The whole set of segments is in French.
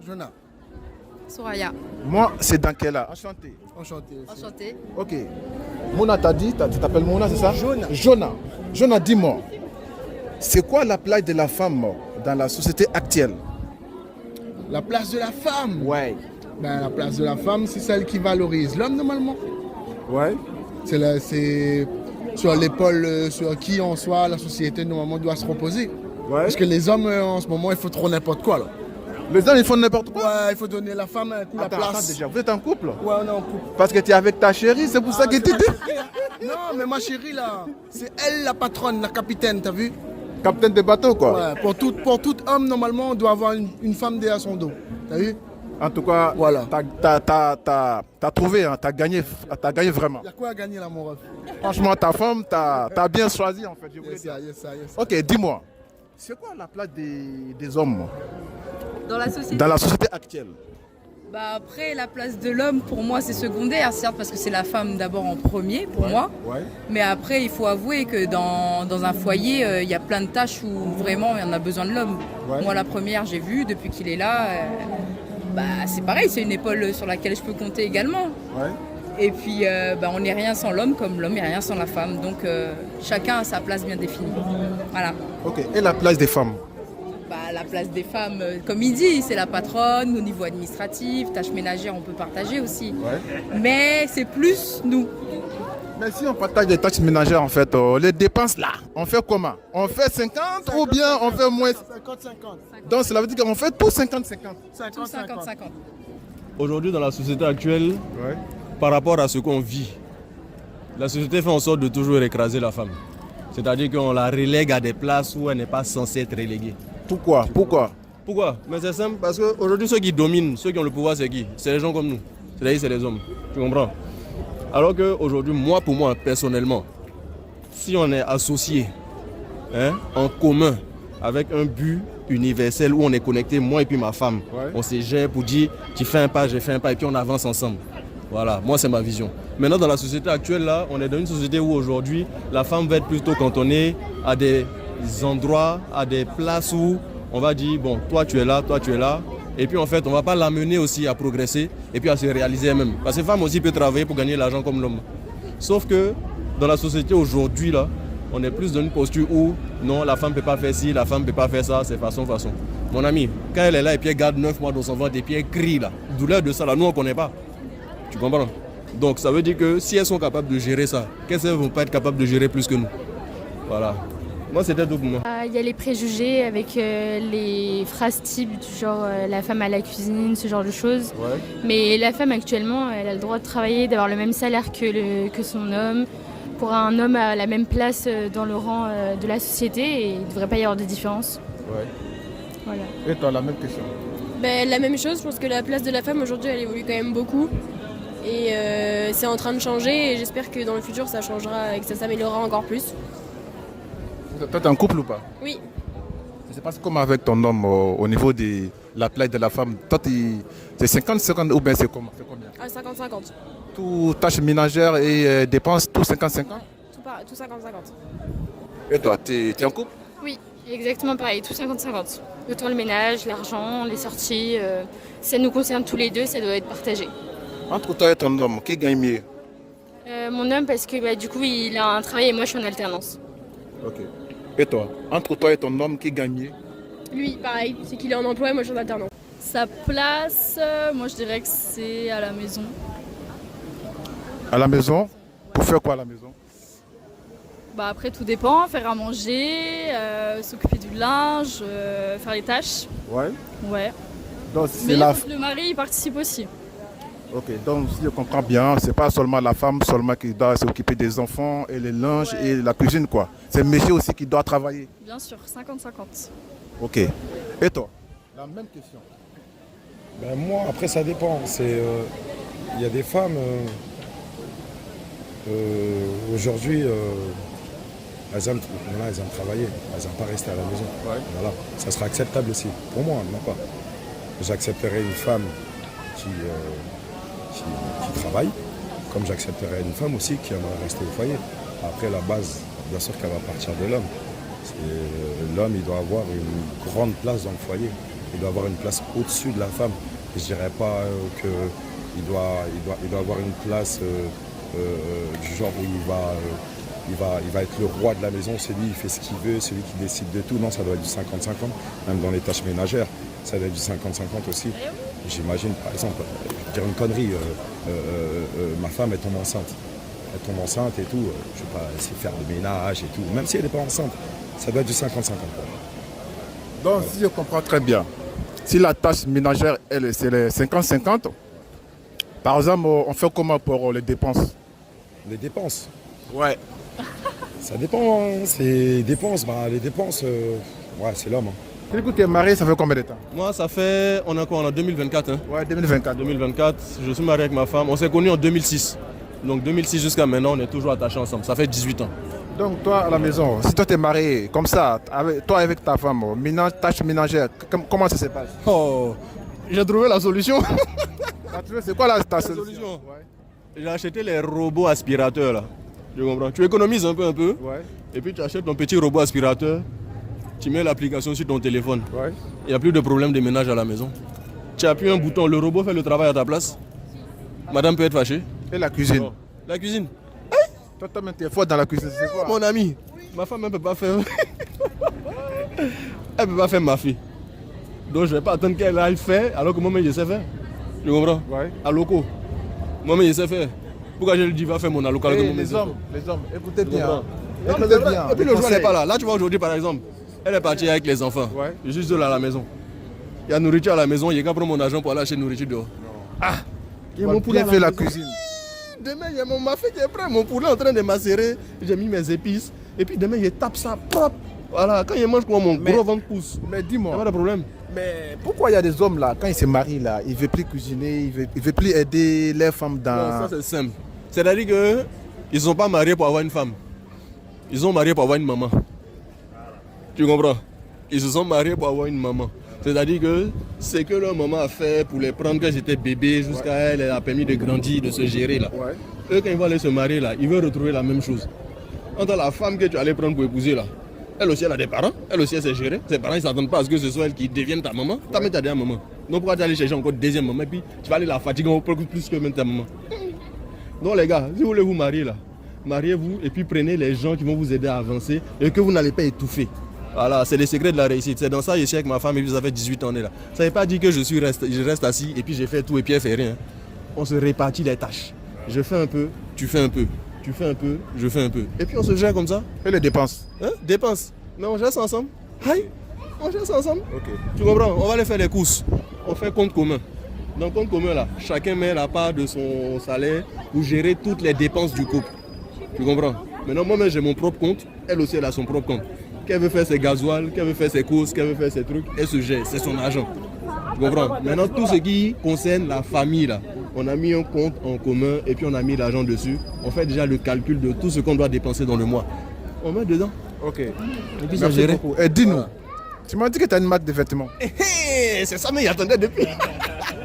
Jonah. Soraya. Moi, c'est Dankela. Enchanté. Enchanté aussi. Enchantée. Ok. Mona t'a dit, tu t'appelles Mona, c'est ça? Jonah. Jonah. Jonah, dis-moi, c'est quoi la place de la femme dans la société actuelle? La place de la femme. Ouais. Ben, la place de la femme, c'est celle qui valorise l'homme normalement. Ouais. C'est sur l'épaule sur qui en soi la société normalement doit se reposer. Ouais. Parce que les hommes en ce moment ils font trop n'importe quoi là. Les hommes, ils font n'importe quoi. Ouais, il faut donner la femme un coup la Attends, place. déjà, vous êtes en couple? Ouais, on est en couple. Parce que tu es avec ta chérie, c'est pour ça que tu dis. Non, mais ma chérie là, c'est elle la patronne, la capitaine, t'as vu? Capitaine de bateau, quoi. Ouais, pour tout homme normalement on doit avoir une femme derrière son dos. T'as vu? En tout cas, Voilà. t'as trouvé, hein, t'as gagné vraiment. Il y a quoi à gagner là mon ref? Franchement, ta femme, t'as bien choisi en fait. Je voulais Yes, dire. yes, yes. Ok, dis-moi, c'est quoi la place des hommes Dans la société. dans la société actuelle? Bah après, la place de l'homme, pour moi, c'est secondaire, certes, parce que c'est la femme d'abord en premier, pour moi. Ouais. Mais après, il faut avouer que dans un foyer, il y a plein de tâches où vraiment, il y en a besoin de l'homme. Ouais. Moi, la première, j'ai vu, depuis qu'il est là, bah, c'est pareil, c'est une épaule sur laquelle je peux compter également. Ouais. Et puis, bah, on n'est rien sans l'homme, comme l'homme n'est rien sans la femme. Donc, chacun a sa place bien définie. Voilà. Ok, et la place des femmes? Bah, la place des femmes, comme il dit, c'est la patronne, au niveau administratif, tâches ménagères, on peut partager aussi. Ouais. Mais c'est plus nous. Mais si on partage des tâches ménagères, en fait, les dépenses là, on fait comment? On fait 50 ou bien on fait moins? 50-50. Donc cela veut dire qu'on fait tout 50-50. Tout 50-50. Aujourd'hui, dans la société actuelle, Ouais. par rapport à ce qu'on vit, la société fait en sorte de toujours écraser la femme. C'est-à-dire qu'on la relègue à des places où elle n'est pas censée être reléguée. Pourquoi? Pourquoi? Mais c'est simple, parce qu'aujourd'hui, ceux qui dominent, ceux qui ont le pouvoir, c'est qui? C'est les gens comme nous. C'est-à-dire, c'est les hommes. Tu comprends? Alors qu'aujourd'hui, pour moi, personnellement, si on est associé en commun avec un but universel où on est connecté, moi et puis ma femme, Ouais. on se gère pour dire tu fais un pas, je fais un pas et puis on avance ensemble. Voilà, moi c'est ma vision. Maintenant dans la société actuelle là, on est dans une société où aujourd'hui la femme va être plutôt cantonnée à des endroits, à des places où on va dire bon toi tu es là, et puis en fait on va pas l'amener aussi à progresser et puis à se réaliser elle-même. Parce que la femme aussi peut travailler pour gagner l'argent comme l'homme. Sauf que dans la société aujourd'hui là, on est plus dans une posture où non, la femme ne peut pas faire ci, la femme ne peut pas faire ça, c'est façon. Mon ami, quand elle est là et puis elle garde 9 mois dans son ventre et puis elle crie là, douleur de ça là, nous on ne connaît pas. Tu comprends? Donc ça veut dire que si elles sont capables de gérer ça, qu'est-ce qu'elles ne vont pas être capables de gérer plus que nous? Voilà. Moi c'était tout pour moi. Il y a les préjugés avec les phrases types du genre la femme à la cuisine, ce genre de choses. Ouais. Mais la femme actuellement, elle a le droit de travailler, d'avoir le même salaire que son homme. Pour un homme à la même place dans le rang de la société, et il ne devrait pas y avoir de différence. Ouais. Voilà. Et toi, la même question? Ben, la même chose, je pense que la place de la femme aujourd'hui elle évolue quand même beaucoup et c'est en train de changer et j'espère que dans le futur ça changera et que ça s'améliorera encore plus. Toi, t'es en couple ou pas? Oui, Ça se passe comment avec ton homme au niveau de la place de la femme? Toi, c'est 50-50 ou bien c'est comment? C'est combien? à 50-50. Tout tâches ménagères et dépenses, tout 50-50? Tout 50-50. Et toi, t'es en couple? Oui, exactement pareil, tout 50-50. Autant le ménage, l'argent, les sorties, ça nous concerne tous les deux, ça doit être partagé. Entre toi et ton homme, qui gagne mieux? Mon homme, parce que du coup, il a un travail et moi, je suis en alternance. Ok. Et toi? Entre toi et ton homme, qui gagne mieux? Lui, pareil, c'est qu'il est en emploi et moi je suis en alternance. Sa place, moi je dirais que c'est à la maison. À la maison? Pour faire quoi à la maison? Bah après tout dépend, faire à manger, s'occuper du linge, faire les tâches. Ouais. Ouais. Donc, c'est Mais la... le mari il participe aussi. Ok, donc si je comprends bien, c'est pas seulement la femme seulement qui doit s'occuper des enfants et les linges Ouais. et la cuisine, quoi. C'est le monsieur aussi qui doit travailler. Bien sûr, 50-50. Ok. Et toi? La même question. Ben moi, après, ça dépend. Il y a des femmes, aujourd'hui, elles aiment travailler, elles n'aiment pas rester à la maison. Ouais. Voilà. Ça sera acceptable aussi. Pour moi, non pas. J'accepterai une femme qui travaille, comme j'accepterai une femme aussi qui aimerait rester au foyer. Après, la base, bien sûr qu'elle va partir de l'homme. L'homme, il doit avoir une grande place dans le foyer. il doit avoir une place au-dessus de la femme. Je ne dirais pas qu'il doit avoir une place du genre où il va être le roi de la maison, c'est lui, il fait ce qu'il veut, c'est lui qui décide de tout. Non, ça doit être du 50-50, même dans les tâches ménagères, ça doit être du 50-50 aussi. J'imagine, par exemple, je vais dire une connerie, ma femme elle tombe enceinte. Elle tombe enceinte et tout, je ne sais pas, elle sait faire le ménage et tout, même si elle n'est pas enceinte, ça doit être du 50-50. Donc, si je comprends très bien, si la tâche ménagère, elle, c'est les 50-50, par exemple, on fait comment pour les dépenses? Les dépenses, Ouais. ça dépend, hein. Les dépenses, ouais, c'est l'homme. Hein. Du coup, tu es marié, ça fait combien de temps? Moi, ça fait, on a quoi, on a 2024. Hein. Ouais, 2024. 2024, je suis marié avec ma femme. On s'est connus en 2006. Donc 2006 jusqu'à maintenant, on est toujours attachés ensemble. Ça fait 18 ans. Donc, toi, à la maison, si toi, tu es marié, comme ça, toi avec ta femme, tâche ménagère, comment ça se passe? Oh, j'ai trouvé la solution. C'est quoi ta solution? solution? Ouais. J'ai acheté les robots aspirateurs là. Tu comprends? Tu économises un peu. Ouais. Et puis tu achètes ton petit robot aspirateur. Tu mets l'application sur ton téléphone. Ouais. Il n'y a plus de problème de ménage à la maison. Tu appuies un bouton, le robot fait le travail à ta place. Madame peut être fâchée. Et la cuisine? Oh. La cuisine. Toi, tu es fort dans la cuisine, c'est quoi? Mon ami, ma femme elle peut pas faire. Elle peut pas faire ma fille. Donc je vais pas attendre qu'elle aille faire alors que moi-même je sais faire. Tu comprends? Ouais. À loco. Moi-même je sais faire. Pourquoi je lui dis va faire mon alloco alors que moi-même Les hommes, écoutez bien. Non, mais Écoutez c'est vrai. bien. Et puis le jour n'est pas là. Là tu vois aujourd'hui par exemple, elle est partie avec les enfants. Ouais. Je suis seul à la maison. Il y a nourriture à la maison, il y a qu'à prendre mon argent pour aller acheter nourriture dehors. Ah! Ils m'ont bien fait la cuisine. Demain, il y a ma fille qui est prête, mon poulet en train de macérer. J'ai mis mes épices. Et puis demain, je tape ça propre. Voilà, quand il mange, mon gros ventre pousse. Mais Il n'y dis-moi, a pas de problème. mais pourquoi il y a des hommes là, quand ils se marient là, ils ne veulent plus cuisiner, ils ne veulent plus aider les femmes dans... Non, ça c'est simple. C'est-à-dire qu'ils ne sont pas mariés pour avoir une femme. Ils sont mariés pour avoir une maman. Tu comprends? Ils se sont mariés pour avoir une maman. C'est-à-dire que c'est que leur maman a fait pour les prendre quand j'étais bébé jusqu'à elle, elle a permis de grandir, de se gérer là. Ouais. Eux, quand ils vont aller se marier là, ils veulent retrouver la même chose. Quant à la femme que tu allais prendre pour épouser là, elle aussi elle a des parents, elle aussi elle s'est gérée. Ses parents ils s'attendent pas à ce que ce soit elle qui devienne ta maman. Ta mère ta dernière maman. Donc pourquoi tu aller chercher encore une deuxième maman et puis tu vas aller la fatiguer encore plus que même ta maman. Donc les gars, si vous voulez vous marier là, mariez-vous et puis prenez les gens qui vont vous aider à avancer et que vous n'allez pas étouffer. Voilà, c'est le secret de la réussite. C'est dans ça que je suis avec ma femme et puis ça fait 18 ans on est là. Ça ne veut pas dire que je reste assis et puis j'ai fait tout et puis elle fait rien. On se répartit les tâches. Je fais un peu, tu fais un peu. Tu fais un peu, je fais un peu. Et puis on se gère comme ça. Et les dépenses? Hein? Dépenses. Mais on gère ça ensemble. Aïe, on gère ça ensemble. Ok. Tu comprends? On va aller faire les courses. On fait compte commun. Dans le compte commun là, chacun met la part de son salaire pour gérer toutes les dépenses du couple. Tu comprends? Maintenant moi-même j'ai mon propre compte. Elle aussi elle a son propre compte. Qu'elle veut faire ses gasoils, qu'elle veut faire ses courses, qu'elle veut faire ses trucs, elle se gère, c'est son argent. Tu comprends? Maintenant, tout ce qui concerne la famille, là, on a mis un compte en commun et puis on a mis l'argent dessus. On fait déjà le calcul de tout ce qu'on doit dépenser dans le mois. On met dedans. Ok. Et puis ça Merci gère. beaucoup. Et dis-nous, tu m'as dit que tu as une marque de vêtements. C'est ça, mais il attendait depuis.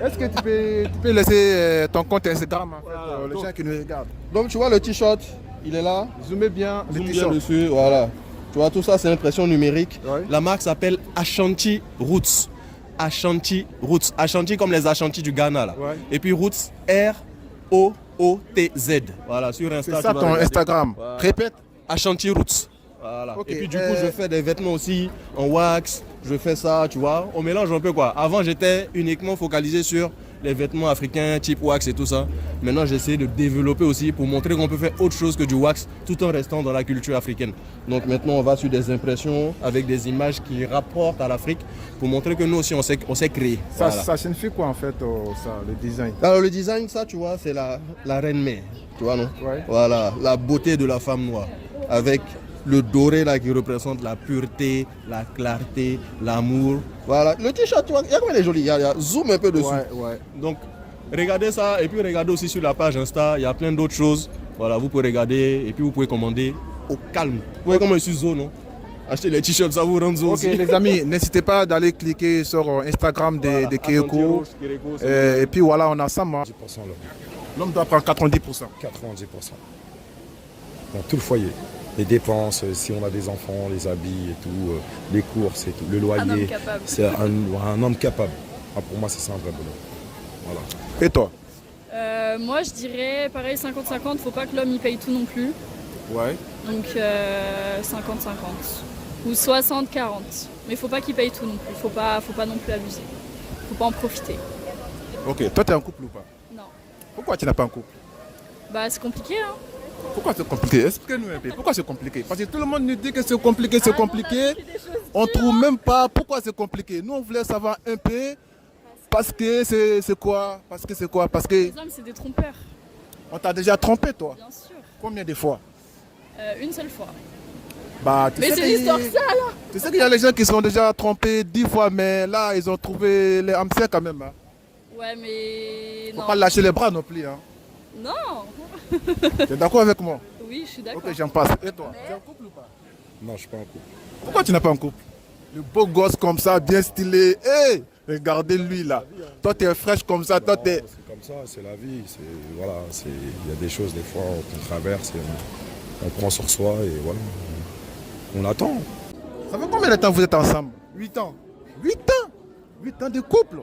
Est-ce que tu peux laisser ton compte Instagram en fait, Voilà. les gens qui nous regardent? Donc tu vois le t-shirt, il est là. Zoomez bien les Zoom bien t-shirts. dessus, voilà. Tu vois, tout ça, c'est impression numérique. Ouais. La marque s'appelle Ashanti Roots. Ashanti Roots. Ashanti comme les Ashanti du Ghana, là. Ouais. Et puis Roots, R-O-O-T-Z. Voilà, sur Insta. C'est ça tu vas ton regarder. Instagram. Voilà. Répète. Ashanti Roots. Voilà. Ok, Et puis du coup, je fais des vêtements aussi en wax. Je fais ça, tu vois. On mélange un peu quoi. Avant, j'étais uniquement focalisé sur les vêtements africains, type wax et tout ça. Maintenant, j'essaie de développer aussi pour montrer qu'on peut faire autre chose que du wax tout en restant dans la culture africaine. Donc maintenant, on va sur des impressions avec des images qui rapportent à l'Afrique pour montrer que nous aussi, on sait créer. Ça, Voilà. ça signifie quoi en fait, ça, le design? Alors le design, ça, tu vois, c'est la reine mère. Tu vois, non? Ouais. Voilà, la beauté de la femme noire. Avec le doré là qui représente la pureté, la clarté, l'amour. Voilà, le t-shirt, tu vois, il y a comment il est joli. Il y a zoom un peu dessus. Ouais. Donc, regardez ça et puis regardez aussi sur la page Insta, il y a plein d'autres choses. Voilà, vous pouvez regarder et puis vous pouvez commander au calme. Vous voyez comment je suis zo, non? Achetez les t-shirts, ça vous rend zo Ok aussi. les amis, n'hésitez pas d'aller cliquer sur Instagram Voilà, de Keyoko. Ashanti Kireko, c'est Et puis voilà, on a ça. 10% l'homme, L'homme doit prendre 90%. 90%. Dans tout le foyer. les dépenses, si on a des enfants, les habits et tout, les courses et tout, le Un homme loyer. capable. C'est un homme capable. Ah, pour moi, c'est ça un vrai bonheur. Voilà. Et toi? Moi, je dirais pareil 50-50. Faut pas que l'homme y paye tout non plus. Ouais. Donc 50-50 ou 60-40. Mais faut pas qu'il paye tout non plus. Faut pas non plus abuser. Faut pas en profiter. Ok, toi tu es en couple ou pas? Non. Pourquoi tu n'es pas en couple? Bah c'est compliqué hein. Pourquoi c'est compliqué? Expliquez-nous un peu. Pourquoi c'est compliqué? Parce que tout le monde nous dit que c'est compliqué, c'est compliqué. On trouve même pas pourquoi c'est compliqué. Nous on voulait savoir un peu. Parce que c'est quoi? Parce que c'est quoi? Parce que Les hommes c'est des trompeurs. on t'a déjà trompé toi. Bien sûr. Combien de fois? Une seule fois. Bah, Mais c'est l'histoire ça là. Tu sais qu'il y a les gens qui sont déjà trompés 10 fois, mais là ils ont trouvé les hamsters quand même. Hein. Ouais mais Faut non. pas lâcher les bras non plus. Hein. Non. Tu es d'accord avec moi? Oui, je suis d'accord. Ok, j'en passe. Et toi? Tu es en couple ou pas? Non, je suis pas en couple. Pourquoi tu n'es pas en couple? Le beau gosse comme ça, bien stylé. Hey, regardez lui là. Toi, tu es fraîche comme ça. Toi, t'es... C'est comme ça, c'est la vie. Voilà, il y a des choses des fois qu'on traverse et on prend sur soi et voilà. On attend. Ça fait combien de temps vous êtes ensemble? 8 ans. 8 ans. 8 ans de couple.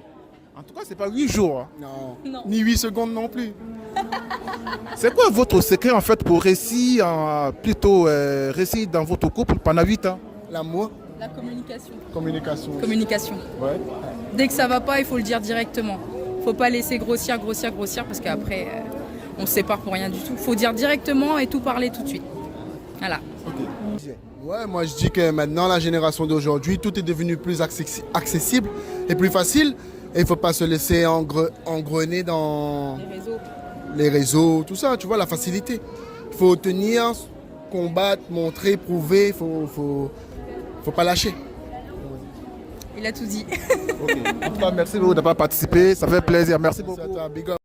En tout cas, c'est pas 8 jours. Hein. Non. Non. Ni 8 secondes non plus. C'est quoi votre secret en fait pour réussir, réussir dans votre couple pendant 8 ans? L'amour, La communication. communication. Communication. Ouais. Dès que ça va pas, il faut le dire directement. Faut pas laisser grossir parce qu'après on se sépare pour rien du tout. Faut dire directement et tout parler tout de suite. Voilà. Ouais, moi je dis que maintenant, la génération d'aujourd'hui, tout est devenu plus accessible et plus facile. Et il ne faut pas se laisser engrener dans les réseaux, tout ça, tu vois, la facilité. Il faut tenir, combattre, montrer, prouver, il faut pas lâcher. Il a tout dit. Ok. En tout cas, merci beaucoup d'avoir participé. Ça fait plaisir. Merci beaucoup. C'est à toi, big up.